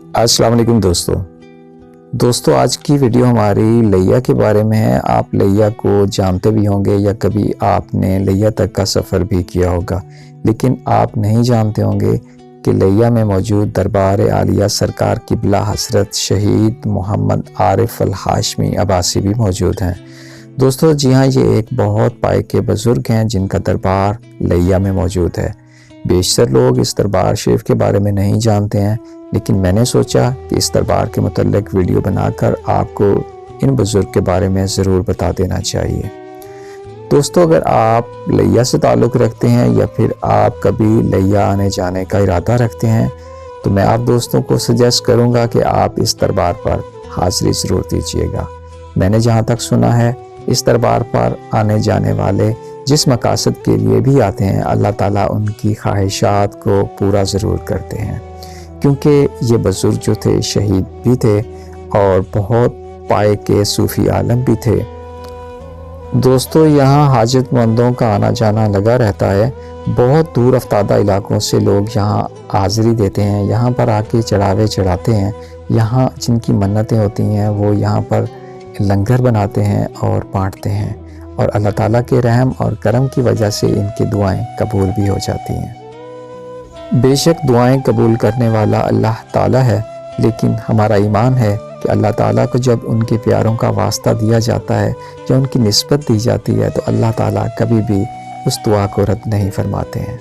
السلام علیکم دوستو آج کی ویڈیو ہماری لیا کے بارے میں ہے۔ آپ لیا کو جانتے بھی ہوں گے یا کبھی آپ نے لیا تک کا سفر بھی کیا ہوگا، لیکن آپ نہیں جانتے ہوں گے کہ لیا میں موجود دربار عالیہ سرکار قبلہ حضرت شہید محمد عارف الہاشمی عباسی بھی موجود ہیں۔ دوستو جی ہاں، یہ ایک بہت پائے کے بزرگ ہیں جن کا دربار لیا میں موجود ہے۔ بیشتر لوگ اس دربار شریف کے بارے میں نہیں جانتے ہیں، لیکن میں نے سوچا کہ اس دربار کے متعلق ویڈیو بنا کر آپ کو ان بزرگ کے بارے میں ضرور بتا دینا چاہیے۔ دوستو اگر آپ لیا سے تعلق رکھتے ہیں یا پھر آپ کبھی لیا آنے جانے کا ارادہ رکھتے ہیں تو میں آپ دوستوں کو سجیسٹ کروں گا کہ آپ اس دربار پر حاضری ضرور دیجیے گا۔ میں نے جہاں تک سنا ہے اس دربار پر آنے جانے والے جس مقاصد کے لیے بھی آتے ہیں، اللہ تعالیٰ ان کی خواہشات کو پورا ضرور کرتے ہیں، کیونکہ یہ بزرگ جو تھے شہید بھی تھے اور بہت پائے کے صوفی عالم بھی تھے۔ دوستو یہاں حاجت مندوں کا آنا جانا لگا رہتا ہے۔ بہت دور افتادہ علاقوں سے لوگ یہاں حاضری دیتے ہیں، یہاں پر آ کے چڑھاوے چڑھاتے ہیں۔ یہاں جن کی منتیں ہوتی ہیں وہ یہاں پر لنگر بناتے ہیں اور بانٹتے ہیں، اور اللہ تعالیٰ کے رحم اور کرم کی وجہ سے ان کی دعائیں قبول بھی ہو جاتی ہیں۔ بے شک دعائیں قبول کرنے والا اللہ تعالیٰ ہے، لیکن ہمارا ایمان ہے کہ اللہ تعالیٰ کو جب ان کے پیاروں کا واسطہ دیا جاتا ہے یا ان کی نسبت دی جاتی ہے تو اللہ تعالیٰ کبھی بھی اس دعا کو رد نہیں فرماتے ہیں۔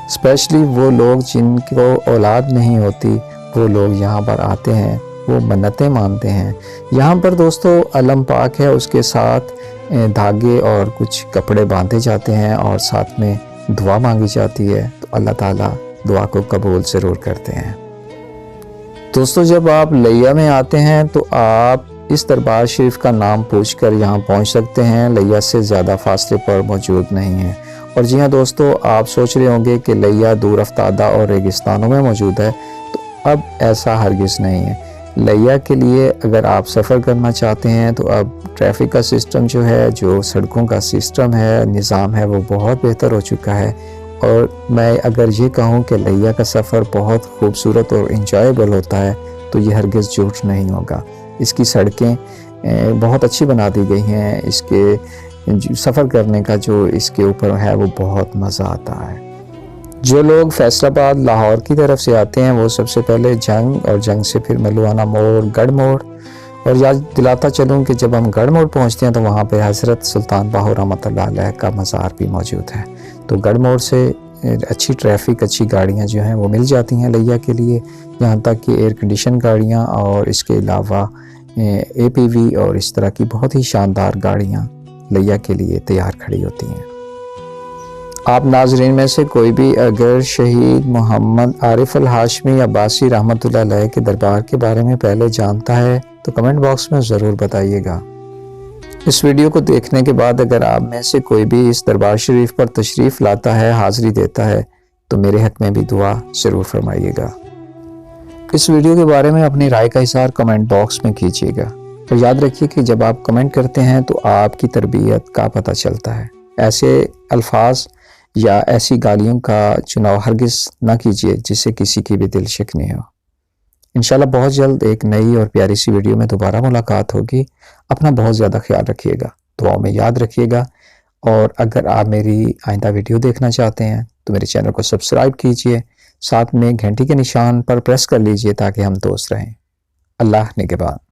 اسپیشلی وہ لوگ جن کو اولاد نہیں ہوتی، وہ لوگ یہاں پر آتے ہیں، وہ منتیں مانتے ہیں۔ یہاں پر دوستو علم پاک ہے، اس کے ساتھ دھاگے اور کچھ کپڑے باندھے جاتے ہیں اور ساتھ میں دعا مانگی جاتی ہے، تو اللہ تعالیٰ دعا کو قبول ضرور کرتے ہیں۔ دوستو جب آپ لیا میں آتے ہیں تو آپ اس دربار شریف کا نام پوچھ کر یہاں پہنچ سکتے ہیں، لیا سے زیادہ فاصلے پر موجود نہیں ہے۔ اور جی ہاں دوستو، آپ سوچ رہے ہوں گے کہ لیا دور افتادہ اور ریگستانوں میں موجود ہے، تو اب ایسا ہرگز نہیں ہے۔ لیا کے لیے اگر آپ سفر کرنا چاہتے ہیں تو اب ٹریفک کا سسٹم جو ہے، جو سڑکوں کا سسٹم ہے، نظام ہے، وہ بہت بہتر ہو چکا ہے۔ اور میں اگر یہ کہوں کہ لیا کا سفر بہت خوبصورت اور انجوائبل ہوتا ہے تو یہ ہرگز جھوٹ نہیں ہوگا۔ اس کی سڑکیں بہت اچھی بنا دی گئی ہیں، اس کے سفر کرنے کا جو اس کے اوپر ہے وہ بہت مزہ آتا ہے۔ جو لوگ فیصل آباد لاہور کی طرف سے آتے ہیں وہ سب سے پہلے جنگ، اور جنگ سے پھر ملوانہ موڑ، گڑھ موڑ، اور یاد دلاتا چلوں کہ جب ہم گڑھ موڑ پہنچتے ہیں تو وہاں پہ حضرت سلطان باہو رحمۃ اللہ علیہ کا مزار بھی موجود ہے۔ تو گڑھ موڑ سے اچھی ٹریفک، اچھی گاڑیاں جو ہیں وہ مل جاتی ہیں لیا کے لیے، یہاں تک کہ ایئر کنڈیشن گاڑیاں اور اس کے علاوہ اے پی وی اور اس طرح کی بہت ہی شاندار گاڑیاں لیا کے لیے تیار کھڑی ہوتی ہیں۔ آپ ناظرین میں سے کوئی بھی اگر شہید محمد عارف الہاشمی عباسی رحمۃ اللہ علیہ کے دربار کے بارے میں پہلے جانتا ہے تو کمنٹ باکس میں ضرور بتائیے گا۔ اس ویڈیو کو دیکھنے کے بعد اگر آپ میں سے کوئی بھی اس دربار شریف پر تشریف لاتا ہے، حاضری دیتا ہے، تو میرے حق میں بھی دعا ضرور فرمائیے گا۔ اس ویڈیو کے بارے میں اپنی رائے کا اظہار کمنٹ باکس میں کیجیے گا، اور یاد رکھیے کہ جب آپ کمنٹ کرتے ہیں تو آپ کی تربیت کا پتہ چلتا ہے۔ ایسے الفاظ یا ایسی گالیوں کا چناؤ ہرگز نہ کیجیے جس سے کسی کی بھی دل شکنی ہو۔ انشاءاللہ بہت جلد ایک نئی اور پیاری سی ویڈیو میں دوبارہ ملاقات ہوگی۔ اپنا بہت زیادہ خیال رکھیے گا، دعاؤں میں یاد رکھیے گا، اور اگر آپ میری آئندہ ویڈیو دیکھنا چاہتے ہیں تو میرے چینل کو سبسکرائب کیجیے، ساتھ میں گھنٹی کے نشان پر پریس کر لیجیے تاکہ ہم دوست رہیں۔ اللہ نگہبان۔